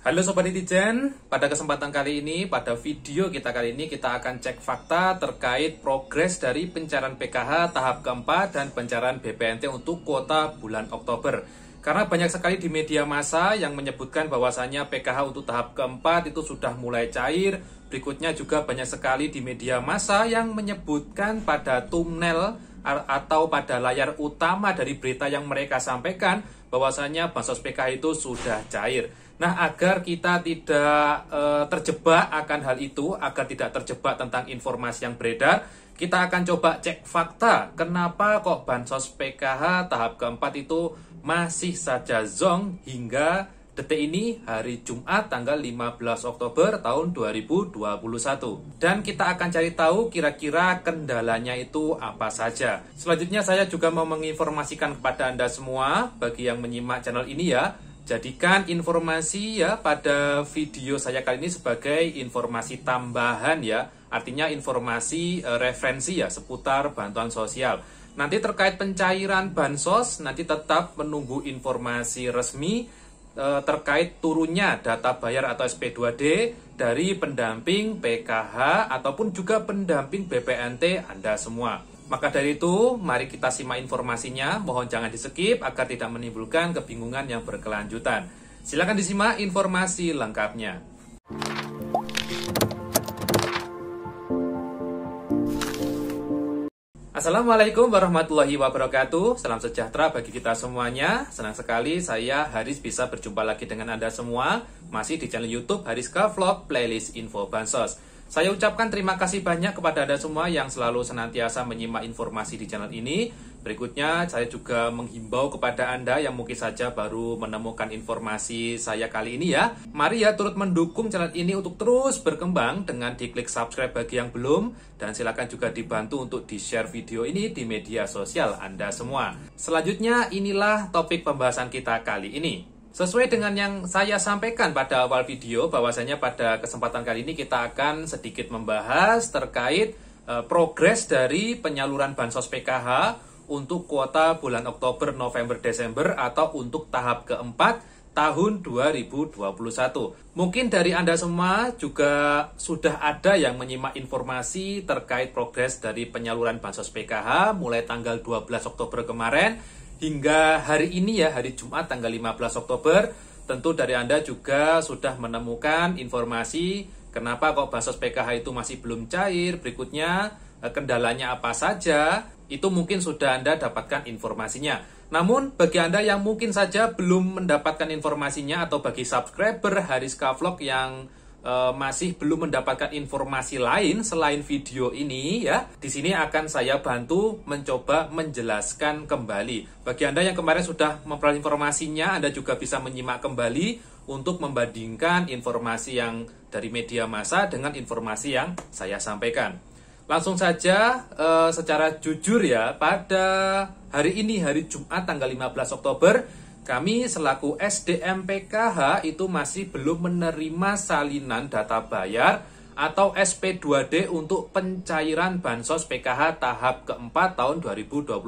Halo Sobat Netizen, pada kesempatan kali ini, pada video kita kali ini, kita akan cek fakta terkait progres dari pencairan PKH tahap keempat dan pencairan BPNT untuk kuota bulan Oktober. Karena banyak sekali di media massa yang menyebutkan bahwasannya PKH untuk tahap keempat itu sudah mulai cair. Berikutnya juga banyak sekali di media massa yang menyebutkan pada thumbnail atau pada layar utama dari berita yang mereka sampaikan bahwasanya bansos PKH itu sudah cair. Nah, agar kita tidak terjebak akan hal itu, agar tidak terjebak tentang informasi yang beredar, kita akan coba cek fakta. Kenapa kok bansos PKH tahap keempat itu masih saja zonk hingga detik ini, hari Jumat tanggal 15 Oktober tahun 2021. Dan kita akan cari tahu kira-kira kendalanya itu apa saja. Selanjutnya saya juga mau menginformasikan kepada Anda semua, bagi yang menyimak channel ini ya, jadikan informasi ya pada video saya kali ini sebagai informasi tambahan ya. Artinya informasi referensi ya seputar bantuan sosial. Nanti terkait pencairan bansos, nanti tetap menunggu informasi resmi terkait turunnya data bayar atau SP2D dari pendamping PKH ataupun juga pendamping BPNT Anda semua. Maka dari itu, mari kita simak informasinya. Mohon jangan di-skip agar tidak menimbulkan kebingungan yang berkelanjutan. Silakan disimak informasi lengkapnya. Assalamualaikum warahmatullahi wabarakatuh. Salam sejahtera bagi kita semuanya. Senang sekali saya Haris bisa berjumpa lagi dengan Anda semua, masih di channel YouTube Hariska Vlog Playlist Info Bansos. Saya ucapkan terima kasih banyak kepada Anda semua yang selalu senantiasa menyimak informasi di channel ini. Berikutnya saya juga menghimbau kepada Anda yang mungkin saja baru menemukan informasi saya kali ini ya. Mari ya turut mendukung channel ini untuk terus berkembang dengan diklik subscribe bagi yang belum. Dan silakan juga dibantu untuk di-share video ini di media sosial Anda semua. Selanjutnya inilah topik pembahasan kita kali ini. Sesuai dengan yang saya sampaikan pada awal video, bahwasanya pada kesempatan kali ini kita akan sedikit membahas terkait progres dari penyaluran bansos PKH untuk kuota bulan Oktober, November, Desember atau untuk tahap keempat tahun 2021. Mungkin dari Anda semua juga sudah ada yang menyimak informasi terkait progres dari penyaluran bansos PKH mulai tanggal 12 Oktober kemarin hingga hari ini ya, hari Jumat tanggal 15 Oktober. Tentu dari Anda juga sudah menemukan informasi kenapa kok bansos PKH itu masih belum cair. Berikutnya kendalanya apa saja, itu mungkin sudah Anda dapatkan informasinya. Namun bagi Anda yang mungkin saja belum mendapatkan informasinya, atau bagi subscriber Hariska Vlog yang masih belum mendapatkan informasi lain selain video ini ya, di sini akan saya bantu mencoba menjelaskan kembali. Bagi Anda yang kemarin sudah memperoleh informasinya, Anda juga bisa menyimak kembali untuk membandingkan informasi yang dari media massa dengan informasi yang saya sampaikan. Langsung saja secara jujur ya, pada hari ini, hari Jumat tanggal 15 Oktober, kami selaku SDM PKH itu masih belum menerima salinan data bayar atau SP2D untuk pencairan bansos PKH tahap keempat tahun 2021.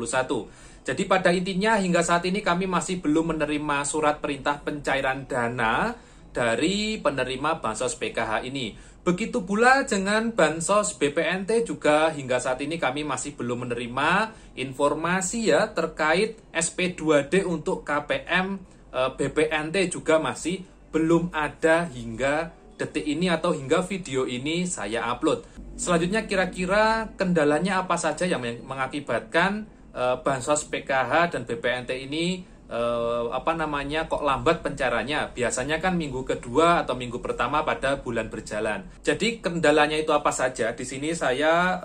Jadi pada intinya hingga saat ini kami masih belum menerima surat perintah pencairan dana dari penerima bansos PKH ini. Begitu pula dengan bansos BPNT juga hingga saat ini kami masih belum menerima informasi ya terkait SP2D untuk KPM BPNT juga masih belum ada hingga detik ini atau hingga video ini saya upload. Selanjutnya kira-kira kendalanya apa saja yang mengakibatkan bansos PKH dan BPNT ini kok lambat pencairannya. Biasanya kan minggu kedua atau minggu pertama pada bulan berjalan. Jadi kendalanya itu apa saja? Di sini saya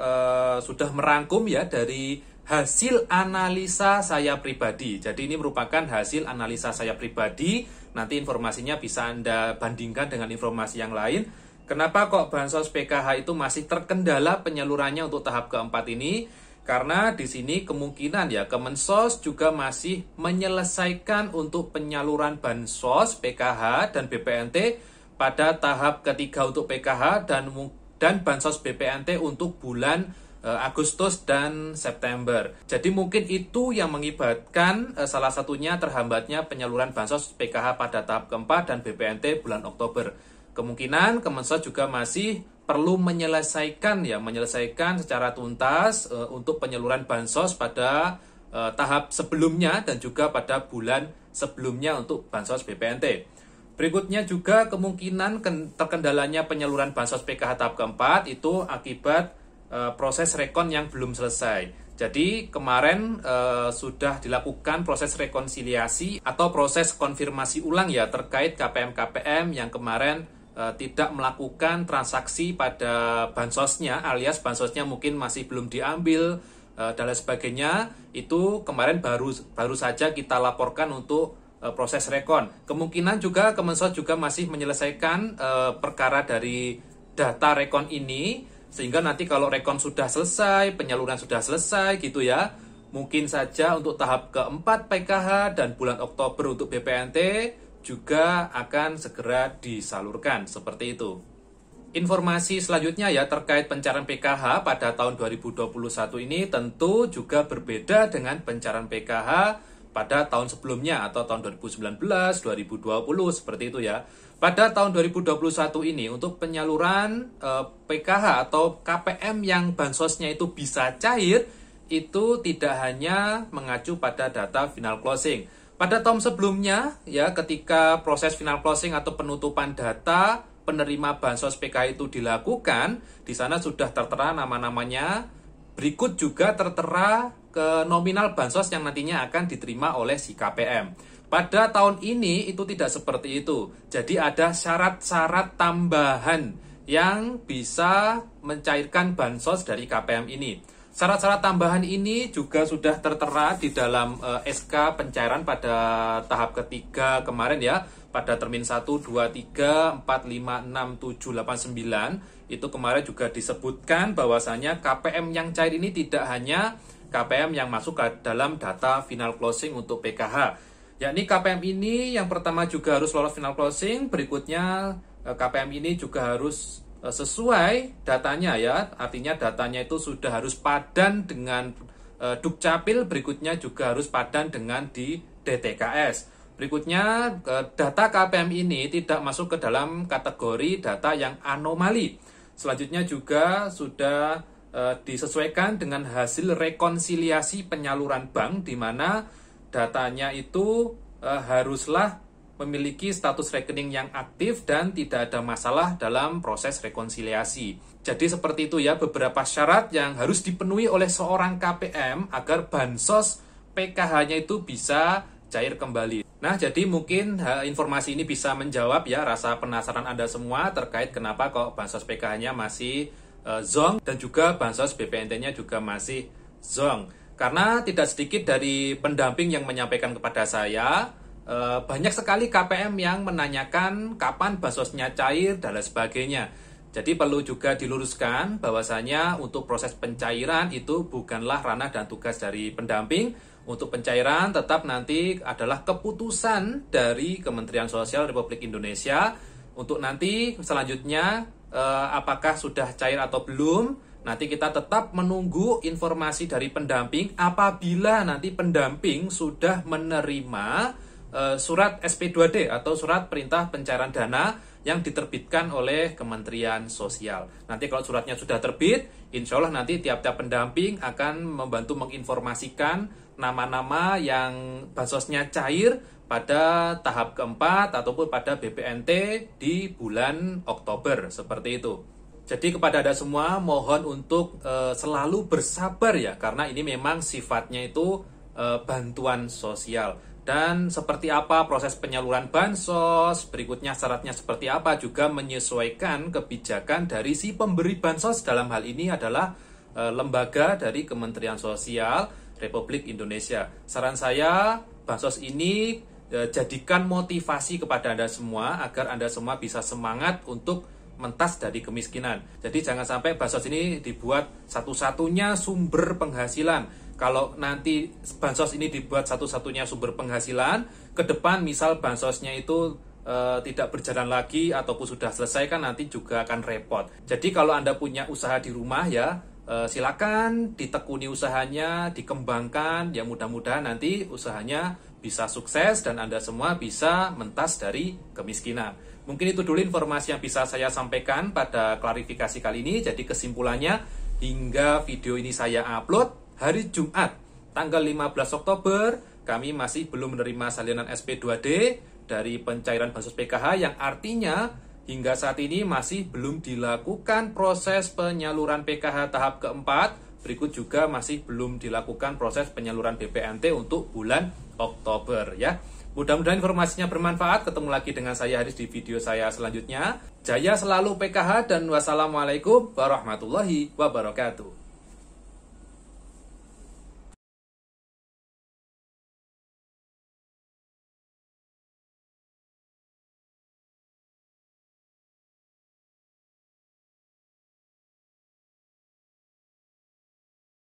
sudah merangkum ya dari hasil analisa saya pribadi. Jadi ini merupakan hasil analisa saya pribadi. Nanti informasinya bisa Anda bandingkan dengan informasi yang lain. Kenapa kok bansos PKH itu masih terkendala penyalurannya untuk tahap keempat ini? Karena di sini kemungkinan ya Kemensos juga masih menyelesaikan untuk penyaluran bansos PKH dan BPNT pada tahap ketiga untuk PKH dan bansos BPNT untuk bulan Agustus dan September. Jadi mungkin itu yang mengibatkan salah satunya terhambatnya penyaluran bansos PKH pada tahap keempat dan BPNT bulan Oktober. Kemungkinan Kemensos juga masih perlu menyelesaikan secara tuntas untuk penyaluran bansos pada tahap sebelumnya dan juga pada bulan sebelumnya untuk bansos BPNT. Berikutnya juga kemungkinan terkendalanya penyaluran bansos PKH tahap keempat itu akibat proses rekon yang belum selesai. Jadi kemarin sudah dilakukan proses rekonsiliasi atau proses konfirmasi ulang ya terkait KPM-KPM yang kemarin tidak melakukan transaksi pada bansosnya, alias bansosnya mungkin masih belum diambil dan lain sebagainya. Itu kemarin baru saja kita laporkan untuk proses rekon. Kemungkinan juga Kemensos juga masih menyelesaikan perkara dari data rekon ini, sehingga nanti kalau rekon sudah selesai, penyaluran sudah selesai gitu ya, mungkin saja untuk tahap keempat PKH dan bulan Oktober untuk BPNT juga akan segera disalurkan, seperti itu. Informasi selanjutnya ya terkait pencairan PKH pada tahun 2021 ini tentu juga berbeda dengan pencairan PKH pada tahun sebelumnya atau tahun 2019, 2020 seperti itu ya. Pada tahun 2021 ini untuk penyaluran PKH atau KPM yang bansosnya itu bisa cair itu tidak hanya mengacu pada data final closing. Pada tahun sebelumnya ya ketika proses final closing atau penutupan data penerima bansos PKH itu dilakukan, di sana sudah tertera nama-namanya. Berikut juga tertera ke nominal bansos yang nantinya akan diterima oleh si KPM. Pada tahun ini itu tidak seperti itu. Jadi ada syarat-syarat tambahan yang bisa mencairkan bansos dari KPM ini. Syarat-syarat tambahan ini juga sudah tertera di dalam SK pencairan pada tahap ketiga kemarin ya, pada termin 1, 2, 3, 4, 5, 6, 7, 8, 9. Itu kemarin juga disebutkan bahwasanya KPM yang cair ini tidak hanya KPM yang masuk ke dalam data final closing untuk PKH. Yakni KPM ini yang pertama juga harus lolos final closing, berikutnya KPM ini juga harus sesuai datanya ya, artinya datanya itu sudah harus padan dengan Dukcapil, berikutnya juga harus padan dengan di DTKS. Berikutnya data KPM ini tidak masuk ke dalam kategori data yang anomali. Selanjutnya juga sudah disesuaikan dengan hasil rekonsiliasi penyaluran bank di mana datanya itu haruslah memiliki status rekening yang aktif dan tidak ada masalah dalam proses rekonsiliasi. Jadi seperti itu ya beberapa syarat yang harus dipenuhi oleh seorang KPM agar bansos PKH-nya itu bisa cair kembali. Nah, jadi mungkin informasi ini bisa menjawab ya rasa penasaran Anda semua terkait kenapa kok bansos PKH-nya masih zonk dan juga bansos BPNT-nya juga masih zonk. Karena tidak sedikit dari pendamping yang menyampaikan kepada saya, banyak sekali KPM yang menanyakan kapan bansosnya cair dan lain sebagainya. Jadi perlu juga diluruskan bahwasanya untuk proses pencairan itu bukanlah ranah dan tugas dari pendamping. Untuk pencairan tetap nanti adalah keputusan dari Kementerian Sosial Republik Indonesia. Untuk nanti selanjutnya apakah sudah cair atau belum, nanti kita tetap menunggu informasi dari pendamping apabila nanti pendamping sudah menerima surat SP2D atau surat perintah pencairan dana yang diterbitkan oleh Kementerian Sosial. Nanti kalau suratnya sudah terbit, insya Allah nanti tiap-tiap pendamping akan membantu menginformasikan nama-nama yang bansosnya cair pada tahap keempat ataupun pada BPNT di bulan Oktober, seperti itu. Jadi kepada Anda semua mohon untuk selalu bersabar ya, karena ini memang sifatnya itu bantuan sosial. Dan seperti apa proses penyaluran bansos, berikutnya syaratnya seperti apa juga menyesuaikan kebijakan dari si pemberi bansos. Dalam hal ini adalah lembaga dari Kementerian Sosial Republik Indonesia. Saran saya, bansos ini jadikan motivasi kepada Anda semua agar Anda semua bisa semangat untuk mentas dari kemiskinan. Jadi jangan sampai bansos ini dibuat satu-satunya sumber penghasilan. Kalau nanti bansos ini dibuat satu-satunya sumber penghasilan, ke depan misal bansosnya itu tidak berjalan lagi ataupun sudah selesai kan nanti juga akan repot. Jadi kalau Anda punya usaha di rumah ya, silakan ditekuni usahanya, dikembangkan, ya mudah-mudahan nanti usahanya bisa sukses dan Anda semua bisa mentas dari kemiskinan. Mungkin itu dulu informasi yang bisa saya sampaikan pada klarifikasi kali ini. Jadi kesimpulannya, hingga video ini saya upload hari Jumat tanggal 15 Oktober, kami masih belum menerima salinan SP2D dari pencairan bansos PKH, yang artinya hingga saat ini masih belum dilakukan proses penyaluran PKH tahap keempat. Berikut juga masih belum dilakukan proses penyaluran BPNT untuk bulan Oktober ya. Mudah-mudahan informasinya bermanfaat. Ketemu lagi dengan saya Haris di video saya selanjutnya. Jaya selalu PKH dan wassalamualaikum warahmatullahi wabarakatuh.